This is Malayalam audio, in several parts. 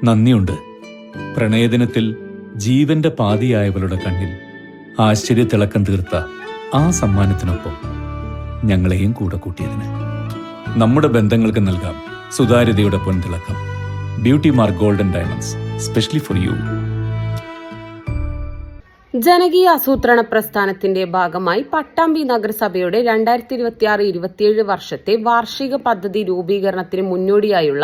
നന്ദിയുണ്ട്. പ്രണയദിനത്തിൽ ജീവന്റെ പാതിയായവളുടെ കണ്ണിൽ ആശ്ചര്യത്തിളക്കം തീർത്ത ആ സമ്മാനത്തിനൊപ്പം ഞങ്ങളെയും കൂടെ കൂട്ടിയതിന്. നമ്മുടെ ബന്ധങ്ങൾക്ക് നൽകാം സുതാര്യതയുടെ പൊൻതിളക്കം. Beauty mark golden diamonds, specially for you. ജനകീയ ആസൂത്രണ പ്രസ്ഥാനത്തിന്റെ ഭാഗമായി പട്ടാമ്പി നഗരസഭയുടെ 2026-27 വർഷത്തെ വാർഷിക പദ്ധതി രൂപീകരണത്തിന് മുന്നോടിയായുള്ള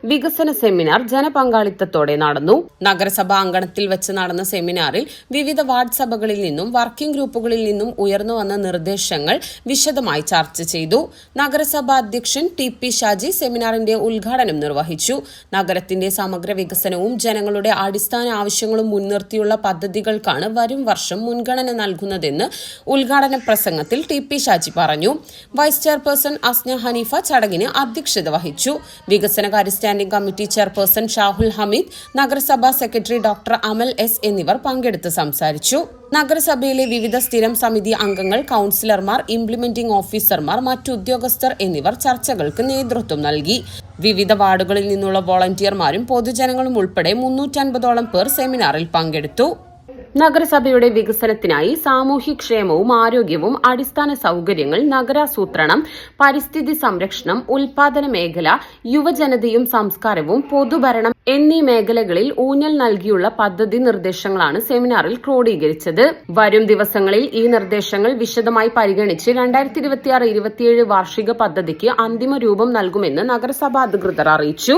വികസന സെമിനാർ ജനപങ്കാളിത്തത്തോടെ നടന്നു. നഗരസഭാ അങ്കണത്തിൽ വെച്ച് നടന്ന സെമിനാറിൽ വിവിധ വാർഡ് സഭകളിൽ നിന്നും വർക്കിംഗ് ഗ്രൂപ്പുകളിൽ നിന്നും ഉയർന്നുവന്ന നിർദ്ദേശങ്ങൾ വിശദമായി ചർച്ച ചെയ്തു. നഗരസഭാ അധ്യക്ഷൻ ടി.പി. ഷാജി സെമിനാറിന്റെ ഉദ്ഘാടനം നിർവഹിച്ചു. നഗരത്തിന്റെ സമഗ്ര വികസനവും ജനങ്ങളുടെ അടിസ്ഥാന ആവശ്യങ്ങളും മുൻനിർത്തിയുള്ള പദ്ധതികൾക്കാണ് വരും വർഷം മുൻഗണന നൽകുന്നതെന്ന് ഉദ്ഘാടന പ്രസംഗത്തിൽ ടി.പി. ഷാജി പറഞ്ഞു. വൈസ് ചെയർപേഴ്സൺ അസ്ന ഹനീഫ ചടങ്ങിന് അധ്യക്ഷത വഹിച്ചു. വികസനകാര്യ standing committee chairperson Shahul Hameed, നഗരസഭാ സെക്രട്ടറി ഡോക്ടർ അമൽ എസ് എന്നിവർ പങ്കെടുത്ത് സംസാരിച്ചു. നഗരസഭയിലെ വിവിധ സ്ഥിരം സമിതി അംഗങ്ങൾ, കൌൺസിലർമാർ, ഇംപ്ലിമെന്റിംഗ് ഓഫീസർമാർ, മറ്റു ഉദ്യോഗസ്ഥർ എന്നിവർ ചർച്ചകൾക്ക് നേതൃത്വം നൽകി. വിവിധ വാർഡുകളിൽ നിന്നുള്ള വോളണ്ടിയർമാരും പൊതുജനങ്ങളും ഉൾപ്പെടെ 350ഓളം പേർ സെമിനാറിൽ പങ്കെടുത്തു. നഗരസഭയുടെ വികസനത്തിനായി സാമൂഹ്യക്ഷേമവും ആരോഗ്യവും, അടിസ്ഥാന സൌകര്യങ്ങൾ, നഗരാസൂത്രണം, പരിസ്ഥിതി സംരക്ഷണം, ഉൽപാദന മേഖല, യുവജനതയും സംസ്കാരവും, പൊതുഭരണം എന്നീ മേഖലകളിൽ ഊന്നൽ നൽകിയുള്ള പദ്ധതി നിർദ്ദേശങ്ങളാണ് സെമിനാറിൽ ക്രോഡീകരിച്ചത്. വരും ദിവസങ്ങളിൽ ഈ നിർദ്ദേശങ്ങൾ വിശദമായി പരിഗണിച്ച് 2026-27 വാർഷിക പദ്ധതിക്ക് അന്തിമ രൂപം നൽകുമെന്ന് നഗരസഭാ അധികൃതർ അറിയിച്ചു.